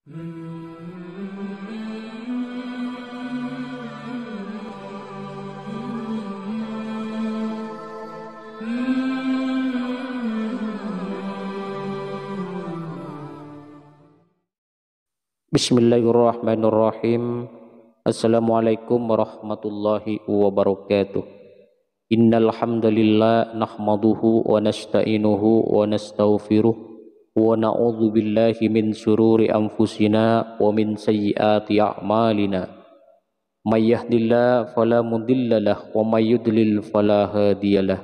Bismillahirrahmanirrahim. Assalamualaikum warahmatullahi wabarakatuh. Innal hamdalillah nahmaduhu wa nasta'inuhu wa nastaghfiruh wa na'udzu billahi min syururi anfusina wa min sayyiati a'malina. May yahdihillahu fala mudhillalah wa may yudlil fala hadiyalah.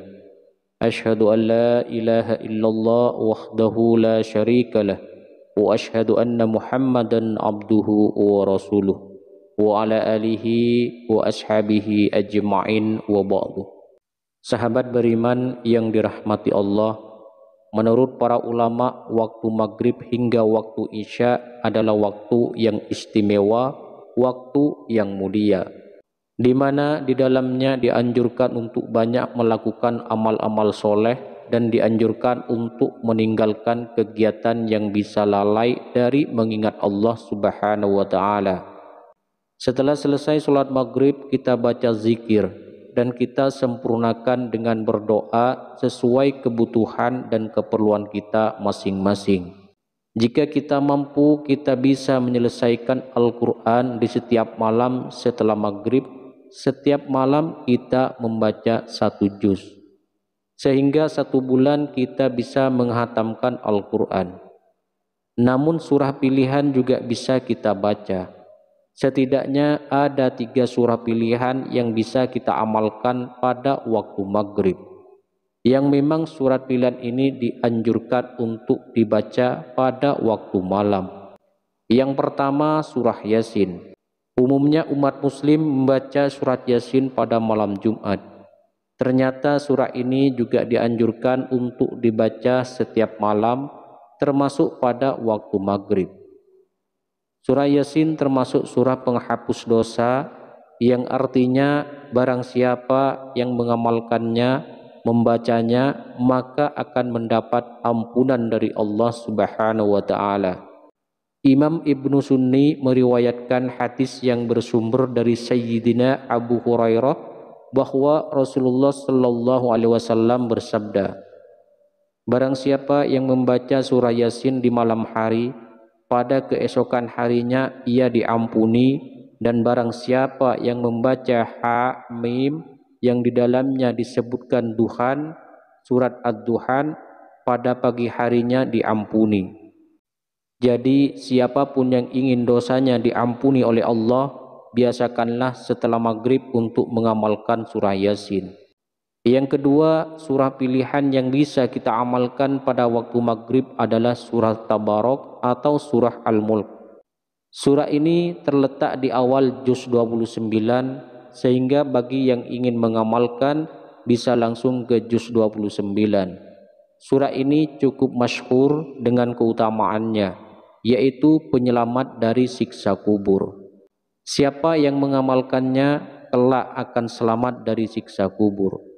Asyhadu an la ilaha illallah wahdahu la syarikalah wa asyhadu anna Muhammadan abduhu wa rasuluh wa ala alihi wa ashabihi ajma'in wa ba'du. Sahabat beriman yang dirahmati Allah, menurut para ulama, waktu maghrib hingga waktu isya adalah waktu yang istimewa, waktu yang mulia, di mana di dalamnya dianjurkan untuk banyak melakukan amal-amal soleh dan dianjurkan untuk meninggalkan kegiatan yang bisa lalai dari mengingat Allah Subhanahu wa Ta'ala. Setelah selesai sholat maghrib, kita baca zikir dan kita sempurnakan dengan berdoa sesuai kebutuhan dan keperluan kita masing-masing. Jika kita mampu, kita bisa menyelesaikan Al-Quran di setiap malam setelah maghrib. Setiap malam kita membaca 1 juz, sehingga 1 bulan kita bisa menghatamkan Al-Quran. Namun surah pilihan juga bisa kita baca. Setidaknya ada 3 surah pilihan yang bisa kita amalkan pada waktu maghrib, yang memang surat pilihan ini dianjurkan untuk dibaca pada waktu malam. Yang pertama, surah Yasin. Umumnya umat muslim membaca surat Yasin pada malam Jumat. Ternyata surah ini juga dianjurkan untuk dibaca setiap malam, termasuk pada waktu maghrib. Surah Yasin termasuk surah penghapus dosa, yang artinya barang siapa yang mengamalkannya, membacanya, maka akan mendapat ampunan dari Allah Subhanahu wa Ta'ala. Imam Ibnu Sunni meriwayatkan hadis yang bersumber dari Sayyidina Abu Hurairah bahwa Rasulullah Sallallahu Alaihi Wasallam bersabda, barang siapa yang membaca surah Yasin di malam hari, pada keesokan harinya ia diampuni, dan barang siapa yang membaca Ha-Mim yang di dalamnya disebutkan Duhan, surat Ad-Duhan, pada pagi harinya diampuni. Jadi siapapun yang ingin dosanya diampuni oleh Allah, biasakanlah setelah maghrib untuk mengamalkan surah Yasin. Yang kedua, surah pilihan yang bisa kita amalkan pada waktu maghrib adalah surah Tabarak atau surah Al-Mulk. Surah ini terletak di awal juz 29, sehingga bagi yang ingin mengamalkan bisa langsung ke juz 29. Surah ini cukup masyhur dengan keutamaannya, yaitu penyelamat dari siksa kubur. Siapa yang mengamalkannya kelak akan selamat dari siksa kubur.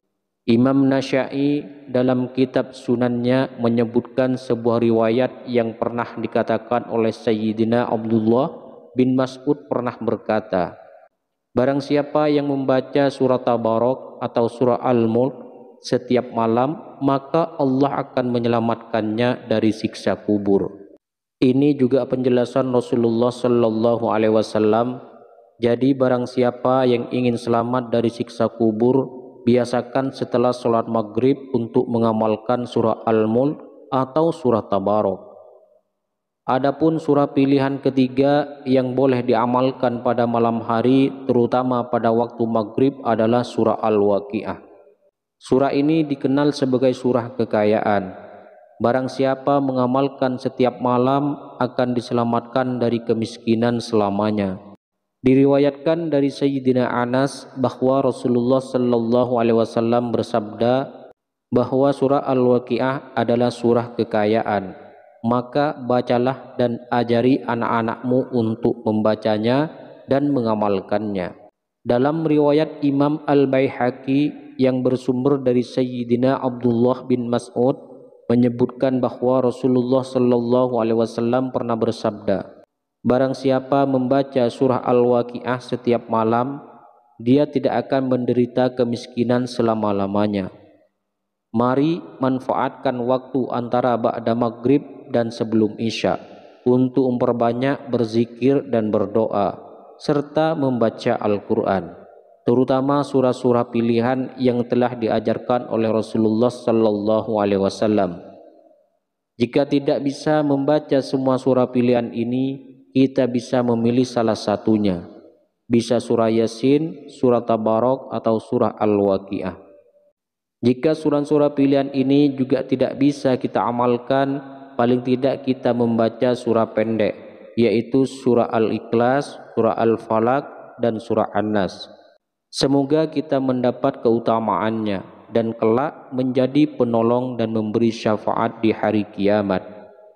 Imam Nasya'i dalam kitab Sunannya menyebutkan sebuah riwayat yang pernah dikatakan oleh Sayyidina Abdullah bin Mas'ud pernah berkata, barang siapa yang membaca surah Tabarak atau surah Al-Mulk setiap malam, maka Allah akan menyelamatkannya dari siksa kubur. Ini juga penjelasan Rasulullah Sallallahu Alaihi Wasallam. Jadi barang siapa yang ingin selamat dari siksa kubur, biasakan setelah sholat maghrib untuk mengamalkan surah Al-Mulk atau surah Tabarak. Adapun surah pilihan ketiga yang boleh diamalkan pada malam hari, terutama pada waktu maghrib, adalah surah Al-Waqiah. Surah ini dikenal sebagai surah kekayaan. Barang siapa mengamalkan setiap malam akan diselamatkan dari kemiskinan selamanya. Diriwayatkan dari Sayyidina Anas bahwa Rasulullah Sallallahu Alaihi Wasallam bersabda bahwa surah Al-Waqiah adalah surah kekayaan. Maka bacalah dan ajari anak-anakmu untuk membacanya dan mengamalkannya. Dalam riwayat Imam Al-Baihaqi yang bersumber dari Sayyidina Abdullah bin Mas'ud menyebutkan bahwa Rasulullah Sallallahu Alaihi Wasallam pernah bersabda, Barang siapa membaca surah Al-Waqiah setiap malam, dia tidak akan menderita kemiskinan selama-lamanya. Mari manfaatkan waktu antara ba'da maghrib dan sebelum isya untuk memperbanyak berzikir dan berdoa, serta membaca Al-Quran, terutama surah-surah pilihan yang telah diajarkan oleh Rasulullah Sallallahu Alaihi Wasallam. Jika tidak bisa membaca semua surah pilihan ini, kita bisa memilih salah satunya. Bisa surah Yasin, surah Tabarok, atau surah Al-Waqiah. Jika surah-surah pilihan ini juga tidak bisa kita amalkan, paling tidak kita membaca surah pendek, yaitu surah Al-Ikhlas, surah Al-Falaq, dan surah An-Nas. Semoga kita mendapat keutamaannya dan kelak menjadi penolong dan memberi syafaat di hari kiamat.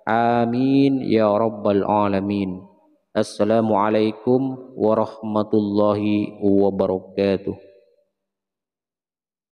Amin ya rabbal alamin. Assalamualaikum warahmatullahi wabarakatuh.